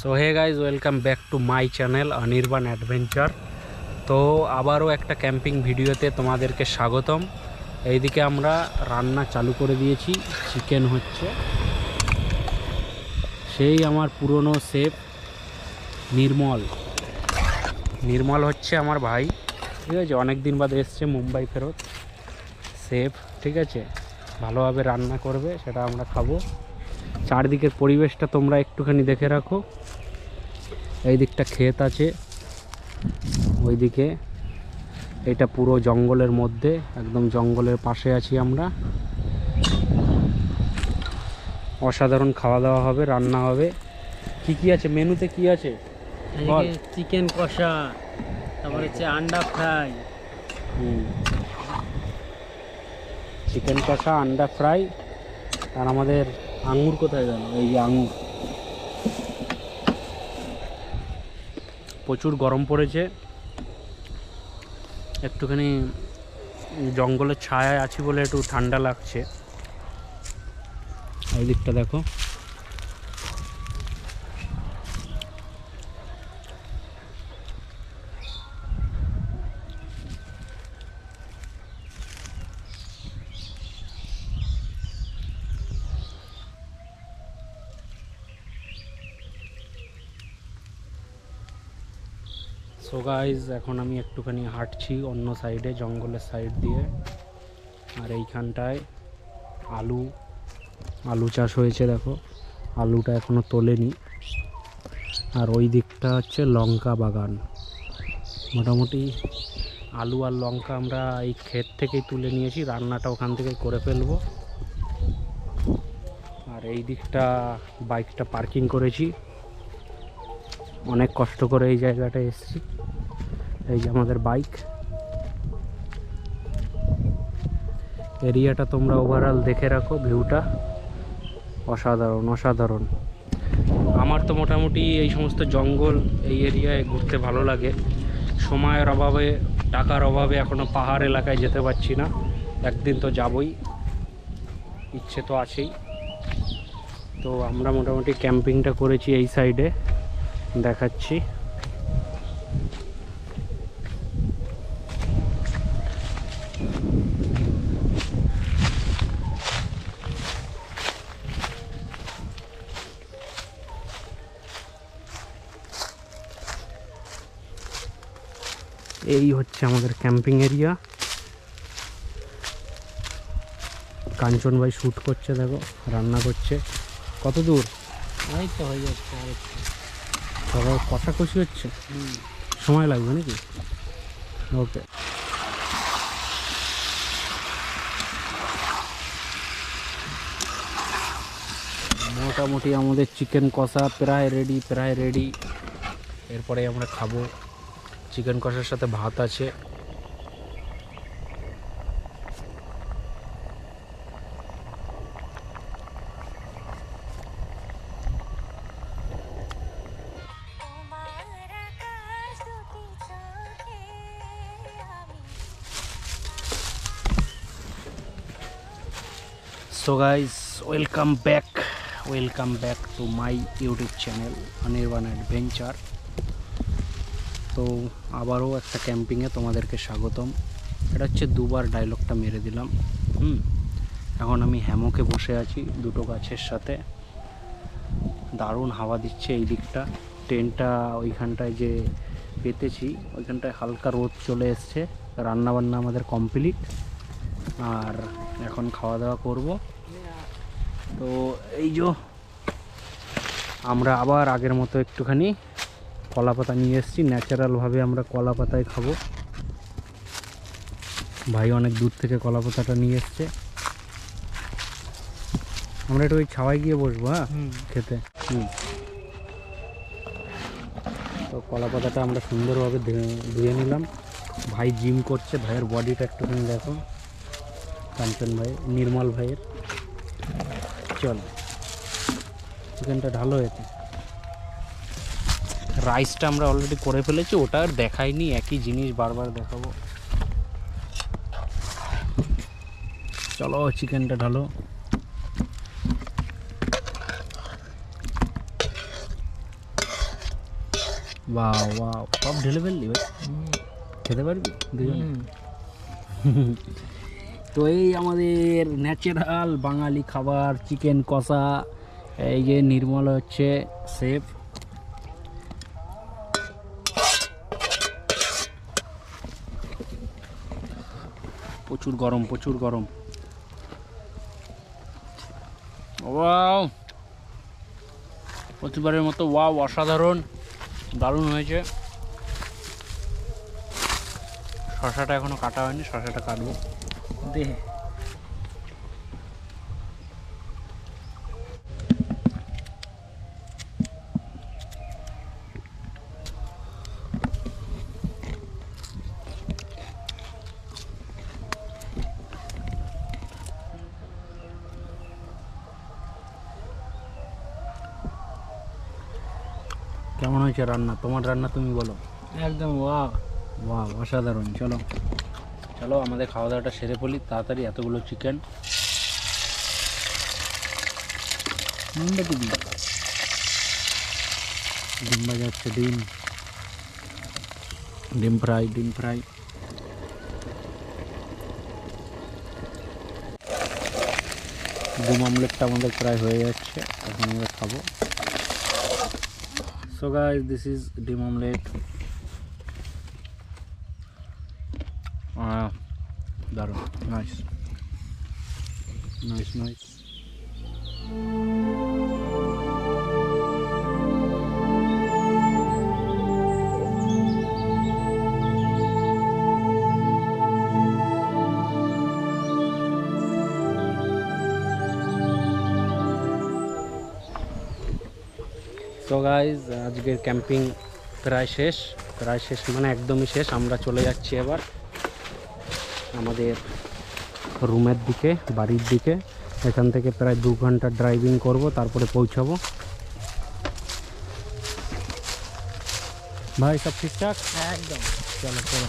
So hey guys welcome back to my channel Anirban adventure. तो आबारो एक कैम्पिंग भिडियोते तुम्हादेरके स्वागतम। এইদিকে আমরা রান্না চালু করে দিয়েছি। চিকেন হচ্ছে, সেই আমার পুরনো শেফ নির্মল হচ্ছে আমার ভাই, ঠিক আছে। অনেক দিন বাদে এসছে মুম্বাই ফেরত শেফ, ঠিক আছে। ভালোভাবে রান্না করবে, সেটা আমরা খাবো। চারদিকের পরিবেশটা তোমরা একটুখানি দেখে রাখো। এই দিকটা ক্ষেত আছে, ওইদিকে এটা পুরো জঙ্গলের মধ্যে, একদম জঙ্গলের পাশে আছি আমরা। অসাধারণ খাওয়া দাওয়া হবে, রান্না হবে। কি আছে মেনুতে, কি আছে? চিকেন কষা, তারপরে হচ্ছে আন্ডা ফ্রাই। চিকেন কষা, আন্ডা ফ্রাই। আর আমাদের আঙুর কোথায় গেল? এই যে আঙুর। প্রচুর গরম পড়েছে, একটুখানি জঙ্গলের ছায়ায় আছি বলে একটু ঠান্ডা লাগছে। এই দিকটা দেখো, সো গাইজ এখন আমি একটুখানি হাঁটছি অন্য সাইডে, জঙ্গলের সাইড দিয়ে। আর এইখানটায় আলু চাষ হয়েছে, দেখো আলুটা এখনও তোলেনি। আর ওই দিকটা হচ্ছে লঙ্কা বাগান। মোটামুটি আলু আর লঙ্কা আমরা এই ক্ষেত থেকেই তুলে নিয়েছি, রান্নাটা ওখান থেকে করে ফেলবো। আর এই দিকটা বাইকটা পার্কিং করেছি, অনেক কষ্ট করে এই জায়গাটা এসেছি। এই যে আমাদের বাইক। এরিয়াটা তোমরা ওভারঅল দেখে রাখো, ভিউটা অসাধারণ। আমার তো মোটামুটি এই সমস্ত জঙ্গল, এই এরিয়ায় ঘুরতে ভালো লাগে। সময়ের অভাবে, টাকার অভাবে এখনও পাহাড় এলাকায় যেতে পারছি না। একদিন তো যাবই, ইচ্ছে তো আছেই। তো আমরা মোটামুটি ক্যাম্পিংটা করেছি এই সাইডে, দেখাচ্ছি। এই হচ্ছে আমাদের ক্যাম্পিং এরিয়া। কাঞ্চন ভাই শ্যুট করছে, দেখো রান্না করছে। কত দূর? এই তো হয়ে যাচ্ছে। সবাই কষাকষি হচ্ছে, সময় লাগবে নাকি? ওকে। মোটামুটি আমাদের চিকেন কষা প্রায় রেডি। এরপরে আমরা খাবো। চিকেন কষার সাথে ভাত আছে। So guys welcome back to my YouTube channel Anirban adventure. তো আবারও একটা ক্যাম্পিংয়ে তোমাদেরকে স্বাগতম। এটা হচ্ছে দুবার ডায়লগটা মেরে দিলাম। এখন আমি হ্যামকে বসে আছি দুটো গাছের সাথে, দারুণ হাওয়া দিচ্ছে এই দিকটা। টেন্টটা ওইখানটায় যে পেতেছি, ওইখানটায় হালকা রোদ চলে এসছে। রান্নাবান্না আমাদের কমপ্লিট, আর এখন খাওয়া দাওয়া করব। তো এই যে আমরা আবার আগের মতো একটুখানি কলা পাতা নিয়ে এসেছি, ন্যাচারালভাবে আমরা কলা পাতায় খাবো। ভাই অনেক দূর থেকে কলা পাতাটা নিয়ে এসছে। আমরা একটু ওই ছাওয়ায় গিয়ে বসবো, হ্যাঁ, খেতে। তো কলা পাতাটা আমরা সুন্দরভাবে ধুয়ে নিলাম। ভাই জিম করছে, ভাইয়ের বডিটা একটুখানি দেখো। কাঞ্চন ভাই, নির্মল ভাইয়ের। চল, চিকেনটা ঢালো হয়েছে। রাইসটা আমরা অলরেডি করে ফেলেছি, ওটা আর দেখাইনি, একই জিনিস বারবার দেখাবো। চলো চিকেনটা ঢালো। বাহ বাহ, সব ঢেলে ফেললি ভাই, খেতে পারবি দুজন? তো এই আমাদের ন্যাচারাল বাঙালি খাবার চিকেন কষা। এই যে নির্মল হচ্ছে শেফ। প্রচুর গরম, প্রচুর গরম। ওয়াও, প্রতিবারের মতো ওয়াও, অসাধারণ, দারুণ হয়েছে। শসাটা এখনো কাটা হয়নি, শসাটা কাটবো। দে কেমন হয়েছে রান্না? তোমার রান্না তুমি বলো। একদম ওয়াও। বাহ, অসাধারণ। চলো চলো আমাদের খাওয়া দাওয়াটা সেরে ফেলি তাড়াতাড়ি। এতগুলো চিকেন, ডিম ভাজা হচ্ছে, ডিম ডিম ফ্রাই, ডিম ফ্রাই। ডিম অমলেটটা আমাদের প্রায় হয়ে যাচ্ছে, এখন আমরা খাবো। সো গাইস, দিস ইজ ডিম অমলেট। দারুণ, নাইস নাইস নাইস। তো গাইজ, আজকের ক্যাম্পিং প্রায় শেষ, প্রায় শেষ মানে একদমই শেষ। আমরা চলে যাচ্ছি এবার আমাদের রুমের দিকে, বাড়ির দিকে। এখান থেকে প্রায় 2 ঘন্টা ড্রাইভিং করব, তারপরে পৌঁছাবো। ভাই সব ঠিকঠাক? একদম। চলো চলো।